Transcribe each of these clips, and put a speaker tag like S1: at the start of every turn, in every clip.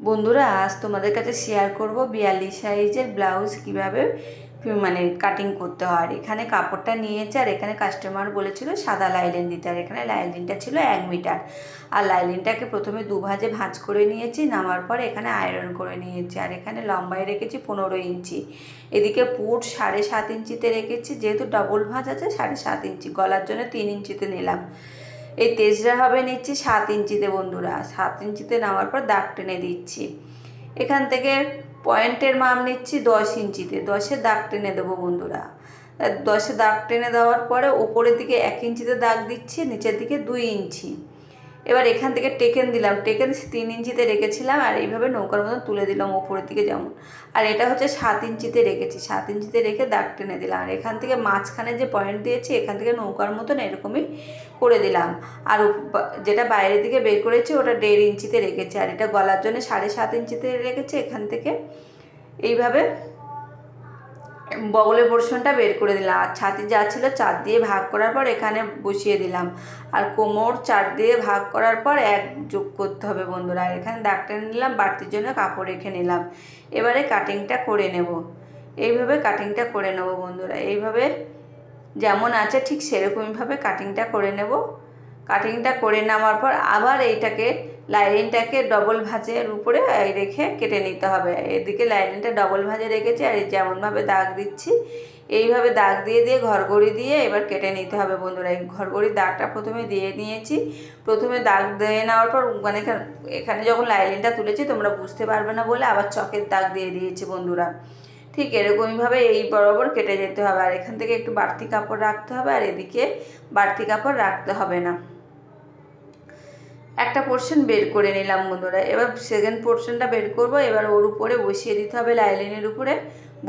S1: বন্ধুরা আজ তোমাদের কাছে শেয়ার করব 42 সাইজের ব্লাউজ কিভাবে কাটিং করতে হয়। আর এখানে কাপড়টা নিয়েছে আর এখানে কাস্টমার বলেছিল সাদা লাইলিন দিতে, আর এখানে লাইলিনটা ছিল 1 মিটার। আর লাইলিনটাকে প্রথমে দুভাজে ভাঁজ করে নিয়েছি, নামার পর এখানে আয়রন করে নিয়েছি। আর এখানে লম্বায় রেখেছি 15 ইঞ্চি, এদিকে পুট 7.5 ইঞ্চিতে রেখেছি, যেহেতু ডবল ভাঁজ আছে 7.5 ইঞ্চি, গলার জন্য 3 ইঞ্চিতে নিলাম। এই তেজরা হবে নিচ্ছি 7 ইঞ্চিতে বন্ধুরা। 7 ইঞ্চিতে নেওয়ার পর দাগ টেনে দিচ্ছি। এখান থেকে পয়েন্টের মাপ নিচ্ছি 10 ইঞ্চিতে, 10-এ দাগ টেনে দেবো বন্ধুরা। 10-এ দাগ টেনে দেওয়ার পরে ওপরের দিকে 1 ইঞ্চিতে দাগ দিচ্ছি, নিচের দিকে 2 ইঞ্চি। এবার এখান থেকে টেকেন দিলাম, টেকেন 3 ইঞ্চিতে রেখেছিলাম, আর এইভাবে নৌকার মতন তুলে দিলাম ওপরের দিকে যেমন। আর এটা হচ্ছে 7 ইঞ্চিতে রেখেছি, 7 ইঞ্চিতে রেখে দাগ টেনে দিলাম। আর এখান থেকে মাঝখানে যে পয়েন্ট দিয়েছি এখান থেকে নৌকার মতন এরকমই করে দিলাম। আর যেটা বাইরের দিকে বের করেছি ওটা 1.5 ইঞ্চিতে রেখেছি, আর এটা গলার জন্য 7.5 ইঞ্চিতে রেখেছি। এখান থেকে এইভাবে বগলের পোর্শনটা বের করে দিলাম। আর ছাতি যা ছিল 4 দিয়ে ভাগ করার পর এখানে বসিয়ে দিলাম। আর কোমর 4 দিয়ে ভাগ করার পর 1 যোগ করতে হবে বন্ধুরা। আর এখানে দাগ টেনে নিলাম, বাড়তির জন্য কাপড় রেখে নিলাম। এবারে কাটিংটা করে নেব, এইভাবে কাটিংটা করে নেব বন্ধুরা। এইভাবে যেমন আছে ঠিক সেরকমইভাবে কাটিংটা করে নেব। কাটিংটা করে নেওয়ার পর আবার এইটাকে লাইলিনটাকে ডবল ভাঁজের উপরে রেখে কেটে নিতে হবে। এদিকে লাইলিনটা ডবল ভাঁজে রেখেছি, আর যেমনভাবে দাগ দিচ্ছি এইভাবে দাগ দিয়ে দিয়ে ঘরগড়ি দিয়ে এবার কেটে নিতে হবে বন্ধুরা। এই ঘরগড়ির দাগটা প্রথমে দিয়ে নিয়েছি। প্রথমে দাগ দিয়ে নেওয়ার পর এখানে যখন লাইলিনটা তুলেছি তোমরা বুঝতে পারবে না বলে আবার চকের দাগ দিয়ে দিয়েছি বন্ধুরা। ঠিক এরকমইভাবে এই বরাবর কেটে যেতে হবে। আর এখান থেকে একটু বাড়তি কাপড় রাখতে হবে, আর এদিকে বাড়তি কাপড় রাখতে হবে না। একটা পোর্শন বের করে নিলাম বন্ধুরা। এবার সেকেন্ড পোর্শনটা বের করব। এবার ওর উপরে বসিয়ে দিতে হবে, লাইলিনের উপরে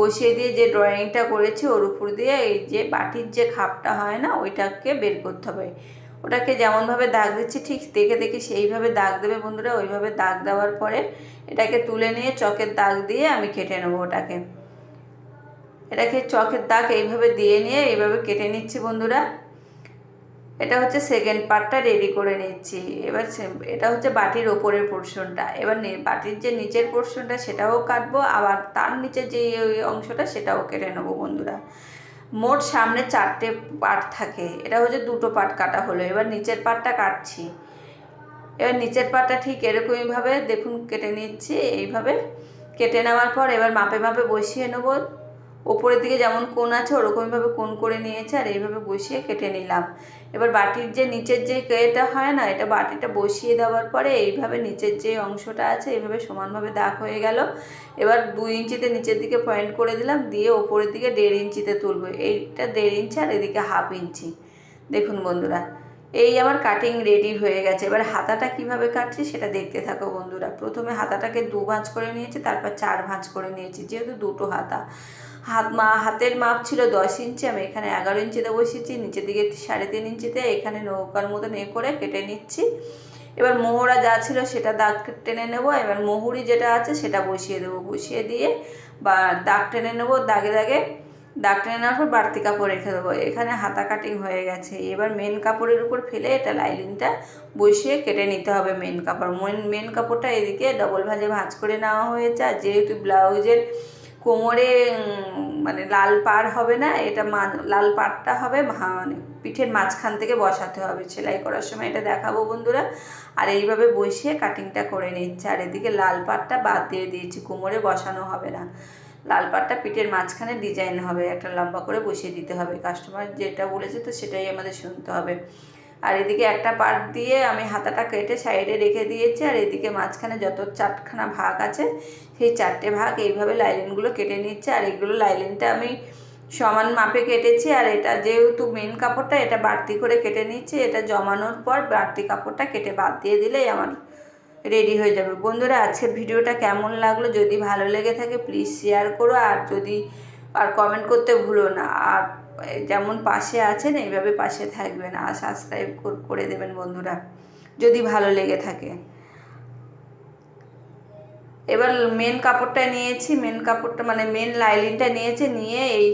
S1: বসিয়ে দিয়ে যে ড্রয়িংটা করেছি ওর উপর দিয়ে এই যে বাটির যে খাপটা হয় না ওইটাকে বের করতে হবে। ওটাকে যেমনভাবে দাগ দিচ্ছি ঠিক দেখে দেখে সেইভাবে দাগ দেবে বন্ধুরা। ওইভাবে দাগ দেওয়ার পরে এটাকে তুলে নিয়ে চকের দাগ দিয়ে আমি কেটে নেবো ওটাকে। এটাকে চকের দাগ এইভাবে দিয়ে নিয়ে এইভাবে কেটে নিচ্ছি বন্ধুরা। এটা হচ্ছে সেকেন্ড পার্টটা রেডি করে নিচ্ছি। এবার এটা হচ্ছে বাটির ওপরের পোর্শনটা। এবার বাটির যে নিচের পোর্শনটা সেটাও কাটবো, আবার তার নিচে যে অংশটা সেটাও কেটে নেবো বন্ধুরা। মোট সামনে 4টে পার্ট থাকে, এটা হচ্ছে 2টো পার্ট কাটা হলো। এবার নিচের পার্টটা কাটছি। এবার নিচের পার্টটা ঠিক এরকমইভাবে দেখুন কেটে নিচ্ছি। এইভাবে কেটে নেওয়ার পর এবার মাপে মাপে বসিয়ে নেবো। ওপরের দিকে যেমন কোণ আছে ওরকমইভাবে কোণ করে নিয়েছে, আর এইভাবে বসিয়ে কেটে নিলাম। এবার বাটির যে নিচের যে এটা হয় না, এটা বাটিটা বসিয়ে দেওয়ার পরে এইভাবে নিচের যে অংশটা আছে এইভাবে সমানভাবে দাগ হয়ে গেল। এবার 2 ইঞ্চিতে নিচের দিকে পয়েন্ট করে দিলাম, দিয়ে ওপরের দিকে 1.5 ইঞ্চিতে তুলবো। এইটা 1.5 ইঞ্চি আর এদিকে 1/2 ইঞ্চি। দেখুন বন্ধুরা এই আমার কাটিং রেডি হয়ে গেছে। এবার হাতাটা কিভাবে কাটছি সেটা দেখতে থাকো বন্ধুরা। প্রথমে হাতাটাকে 2 ভাঁজ করে নিয়েছি, তারপর 4 ভাঁজ করে নিয়েছি, যেহেতু 2টো হাতা। হাতের মাপ ছিল 10 ইঞ্চি, আমি এখানে 11 ইঞ্চিতে বসিয়েছি, নিচের দিকে 3.5 ইঞ্চিতে এখানে নৌকার মতন করে কেটে নিচ্ছি। এবার মোহরা যা ছিল সেটা দাগ টেনে নেব। এবার মোহরি যেটা আছে সেটা বসিয়ে দেবো, বসিয়ে দিয়ে বা দাগ টেনে নেবো। দাগে দাগে দাগ টেনে নেওয়ার পর বাড়তি কাপড় রেখে দেবো। এখানে হাতা কাটিং হয়ে গেছে। এবার মেন কাপড়ের উপর ফেলে এটা লাইলিনটা বসিয়ে কেটে নিতে হবে। মেন কাপড়টা এদিকে ডবল ভাঁজে ভাঁজ করে নেওয়া হয়েছে। আর যেহেতু ব্লাউজের কোমরে লাল পাড় হবে না, এটা লাল পাড়টা হবে পিঠের মাঝখান থেকে বসাতে হবে। সেলাই করার সময় এটা দেখাবো বন্ধুরা। আর এইভাবে বসিয়ে কাটিংটা করে নিচ্ছে। আর এদিকে লাল পাড়টা বাদ দিয়ে দিয়েছি, কোমরে বসানো হবে না। লাল পাড়টা পিঠের মাঝখানে ডিজাইন হবে, একটা লম্বা করে বসিয়ে দিতে হবে। কাস্টমার যেটা বলেছে তো সেটাই আমাদের শুনতে হবে। আর এদিকে একটা পার্ট দিয়ে আমি হাতাটা কেটে সাইডে রেখে দিয়েছি। আর এদিকে মাঝখানে যত 4খানা ভাগ আছে সেই 4টে ভাগ এইভাবে লাইলিনগুলো কেটে নিচ্ছে। আর এইগুলো লাইলিনটা আমি সমান মাপে কেটেছি। আর এটা যেহেতু মেন কাপড়টা এটা বাড়তি করে কেটে নিচ্ছি। এটা জমানোর পর বাড়তি কাপড়টা কেটে বাদ দিয়ে দিলেই আমার রেডি হয়ে যাবে বন্ধুরা। আজকের ভিডিওটা কেমন লাগলো, যদি ভালো লেগে থাকে প্লিজ শেয়ার করো, আর কমেন্ট করতে ভুলো না। আর যেমন পাশে আছেন এইভাবে পাশে থাকবেন, আর সাবস্ক্রাইব করে দেবেন বন্ধুরা যদি ভালো লেগে থাকে। এবার মেন কাপড়টা নিয়েছি, মেন কাপড়টা মেন লাইলিনটা নিয়েছি, নিয়ে এই